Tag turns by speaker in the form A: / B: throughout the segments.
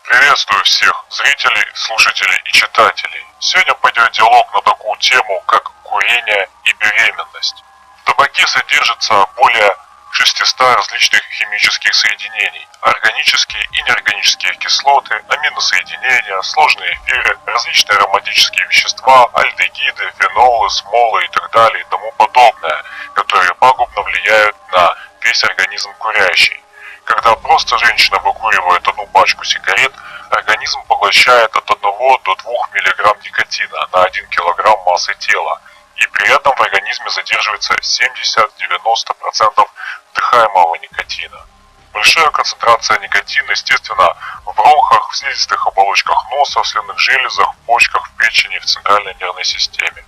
A: Приветствую всех зрителей, слушателей и читателей. Сегодня пойдет диалог на такую тему, как курение и беременность. В табаке содержится более 600 различных химических соединений, органические и неорганические кислоты, аминосоединения, сложные эфиры, различные ароматические вещества, альдегиды, фенолы, смолы и так далее и тому подобное, которые пагубно влияют на весь организм курящий. Когда просто женщина выкуривает одну пачку сигарет, организм поглощает от 1 до 2 мг никотина на 1 кг массы тела, и при этом в организме задерживается 70-90% вдыхаемого никотина. Большая концентрация никотина, естественно, в бронхах, в слизистых оболочках носа, в слюнных железах, в почках, в печени, в центральной нервной системе.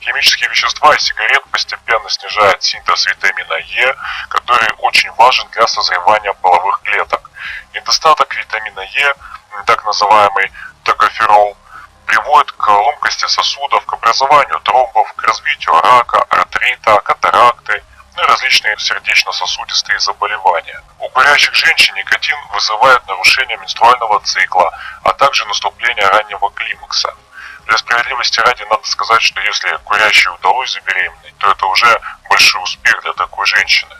A: Химические вещества из сигарет постепенно снижают синтез витамина Е, который очень важен для созревания половых клеток. Недостаток витамина Е, так называемый токоферол, приводит к ломкости сосудов, к образованию тромбов, к развитию рака, артрита, катаракты и различные сердечно-сосудистые заболевания. У курящих женщин никотин вызывает нарушение менструального цикла, а также наступление раннего климакса. Для справедливости ради надо сказать, что если курящей удалось забеременеть, то это уже большой успех для такой женщины.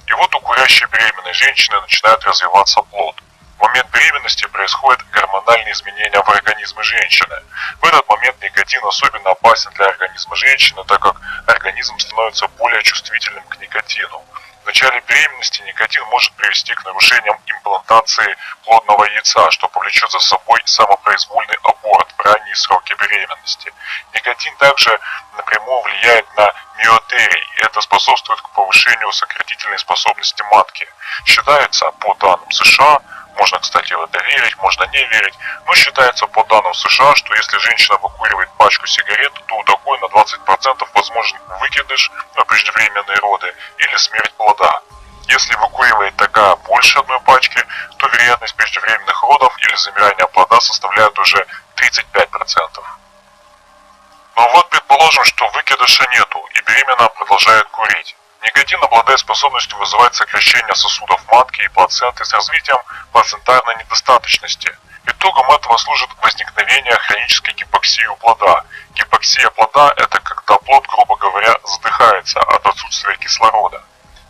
A: И вот у курящей беременной женщины начинает развиваться плод. В момент беременности происходят гормональные изменения в организме женщины. В этот момент никотин особенно опасен для организма женщины, так как организм становится более чувствительным к никотину. В начале беременности никотин может привести к нарушениям имплантации плодного яйца, что повлечет за собой самопроизвольный аборт в ранние сроки беременности. Никотин также напрямую влияет на миотерий, и это способствует к повышению сократительной способности матки. Считается, по данным США, можно, кстати, в это верить, можно не верить, но считается по данным США, что если женщина выкуривает пачку сигарет, то у такой на 20% возможен выкидыш, преждевременные роды или смерть плода. Если выкуривает такая больше одной пачки, то вероятность преждевременных родов или замирания плода составляет уже 35%. Но вот предположим, что выкидыша нету и беременная продолжает курить. Никотин обладает способностью вызывать сокращение сосудов матки и плаценты с развитием плацентарной недостаточности. Итогом этого служит возникновение хронической гипоксии у плода. Гипоксия плода – это когда плод, грубо говоря, задыхается от отсутствия кислорода.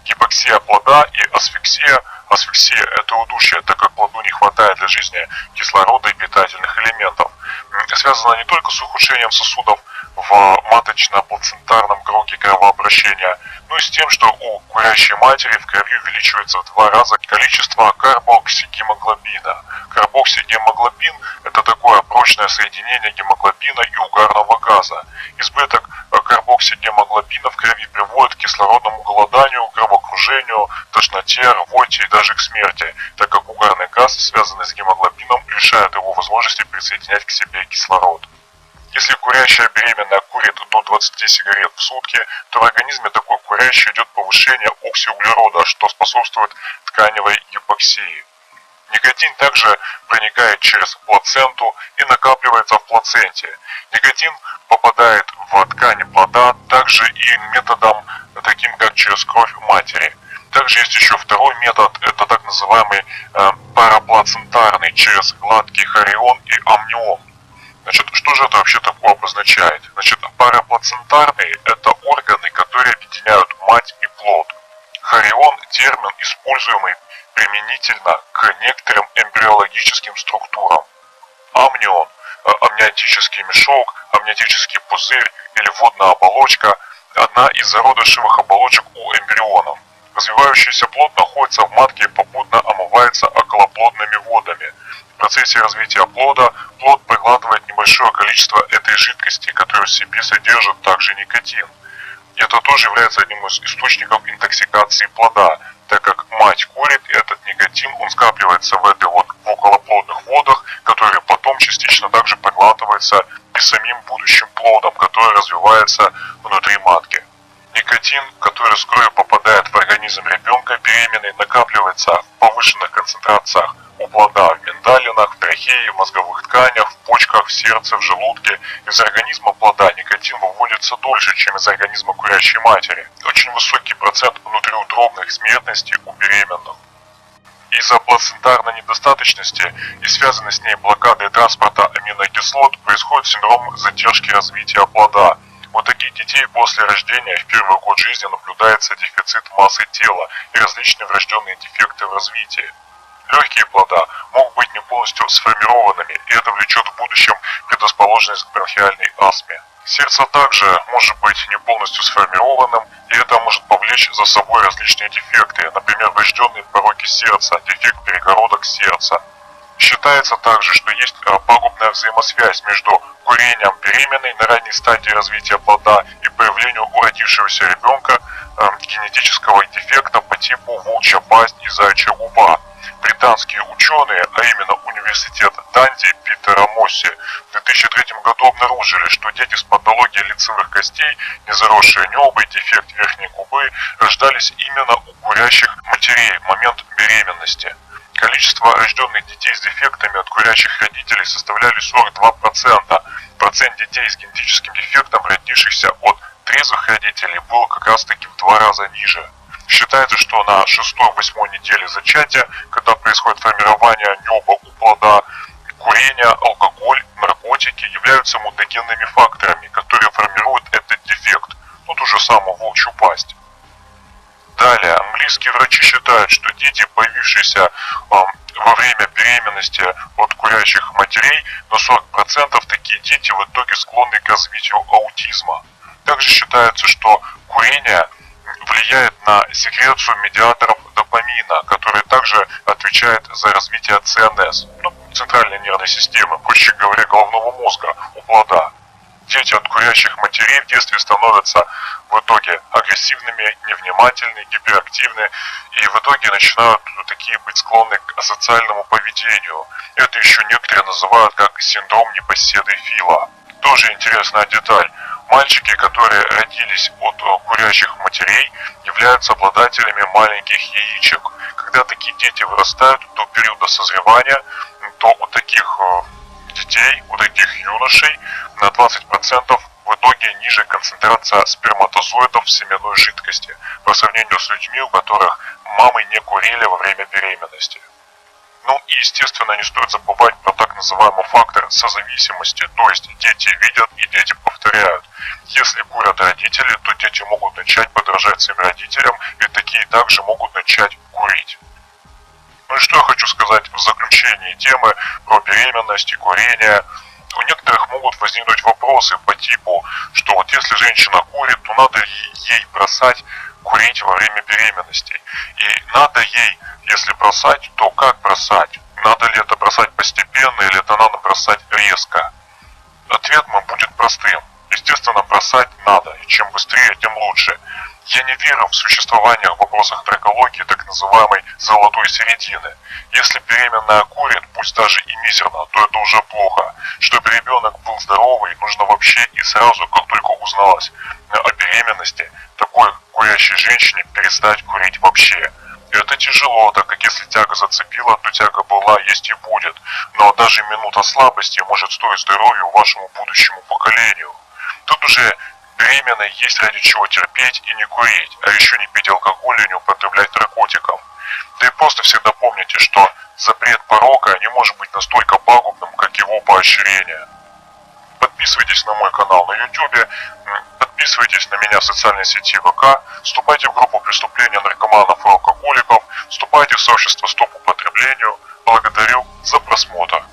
A: Гипоксия плода и асфиксия. Асфиксия – это удушье, так как плоду не хватает для жизни кислорода и питательных элементов. Связано не только с ухудшением сосудов в маточно-плацентарном круге кровообращения, но и с тем, что у курящей матери в крови увеличивается в 2 раза количество карбоксигемоглобина. Карбоксигемоглобин – это такое прочное соединение гемоглобина и угарного газа. Избыток карбоксигемоглобина в крови приводит к кислородному голоданию, кровоокружению, тошноте, рвоте и даже к смерти, так как угарный газ, связанный с гемоглобином, лишает его возможности присоединять к себе кислород. Если курящая беременная курит до 20 сигарет в сутки, то в организме такой курящей идет повышение оксиуглерода, что способствует тканевой гипоксии. Никотин также проникает через плаценту и накапливается в плаценте. Никотин попадает в ткани плода также и методом таким, как через кровь матери. Также есть еще второй метод, это так называемый параплацентарный, через гладкий хорион и амнион. Значит, что же это вообще такое обозначает? Значит, параплацентарные – это органы, которые объединяют мать и плод. Хорион – термин, используемый применительно к некоторым эмбриологическим структурам. Амнион – амниотический мешок, амниотический пузырь или водная оболочка – одна из зародышевых оболочек у эмбрионов. Развивающийся плод находится в матке и попутно омывается околоплодными водами. В процессе развития плода плод проглатывает небольшое количество этой жидкости, которая в себе содержит также никотин. И это тоже является одним из источников интоксикации плода, так как мать курит, и этот никотин, он скапливается в этой вот в околоплодных водах, которые потом частично также проглатываются и самим будущим плодом, который развивается внутри матки. Никотин, который с кровью попадает в организм ребенка беременной, накапливается в повышенных концентрациях у плода в миндалинах, в трахее, в мозговых тканях, в почках, в сердце, в желудке. Из организма плода никотин выводится дольше, чем из организма курящей матери. Очень высокий процент внутриутробных смертностей у беременных. Из-за плацентарной недостаточности и связанной с ней блокады транспорта аминокислот происходит синдром задержки развития плода. У таких детей после рождения в первый год жизни наблюдается дефицит массы тела и различные врожденные дефекты в развитии. Легкие плода могут быть не полностью сформированными, и это влечет в будущем предрасположенность к бронхиальной астме. Сердце также может быть не полностью сформированным, и это может повлечь за собой различные дефекты, например, врожденные пороки сердца, дефект перегородок сердца. Считается также, что есть пагубная взаимосвязь между курением беременной на ранней стадии развития плода и появлением у родившегося ребенка генетического дефекта по типу волчья пасть и заячья губа. Британские ученые, а именно университет Данди Питера Мосси, в 2003 году обнаружили, что дети с патологией лицевых костей, незаросшие небо и дефект верхней губы рождались именно у курящих матерей в момент беременности. Количество рожденных детей с дефектами от курящих родителей составляли 42%. Процент детей с генетическим дефектом, родившихся от трезвых родителей, был как раз таки в 2 раза ниже. Считается, что на 6-8 неделе зачатия, когда происходит формирование неба у плода, курение, алкоголь, наркотики являются мутагенными факторами, которые формируют этот дефект, ту же самую волчью пасть. Далее, английские врачи считают, что дети, появившиеся во время беременности от курящих матерей, на 40% такие дети в итоге склонны к развитию аутизма. Также считается, что курение влияет на секрецию медиаторов допамина, который также отвечает за развитие ЦНС, центральной нервной системы, проще говоря, головного мозга у плода. Дети от курящих матерей в детстве становятся в итоге агрессивными, невнимательными, гиперактивны и в итоге начинают такие быть склонны к асоциальному поведению. Это еще некоторые называют как синдром непоседы Фила. Тоже интересная деталь. Мальчики, которые родились от курящих матерей, являются обладателями маленьких яичек. Когда такие дети вырастают до периода созревания, то у таких детей, у таких юношей на 20% в итоге ниже концентрация сперматозоидов в семенной жидкости по сравнению с людьми, у которых мамы не курили во время беременности. И естественно не стоит забывать про так называемый фактор созависимости, то есть дети видят и дети повторяют. Если курят родители, то дети могут начать подражать своим родителям, и такие также могут начать курить. И что я хочу сказать в заключении темы про беременность и курение. У некоторых могут возникнуть вопросы по типу, что вот если женщина курит, то надо ей бросать курить во время беременности. И надо ей, если бросать, то как бросать? Надо ли это бросать постепенно или это надо бросать резко? Ответ мой будет простым. Естественно, бросать надо, и чем быстрее, тем лучше. Я не верю в существование в вопросах наркологии так называемой золотой середины. Если беременная курит, пусть даже и мизерно, то это уже плохо. Чтобы ребенок был здоровый, нужно вообще и сразу, как только узналось о беременности, такой курящей женщине перестать курить вообще. Это тяжело, так как если тяга зацепила, то тяга была, есть и будет. Но даже минута слабости может стоить здоровью вашему будущему поколению. Тут уже беременной есть ради чего терпеть и не курить, а еще не пить алкоголь и не употреблять наркотиков. Да и просто всегда помните, что запрет порока не может быть настолько пагубным, как его поощрение. Подписывайтесь на мой канал на YouTube, подписывайтесь на меня в социальной сети ВК, вступайте в группу «Преступление наркоманов и алкоголиков», вступайте в сообщество «Стоп, употреблению». Благодарю за просмотр.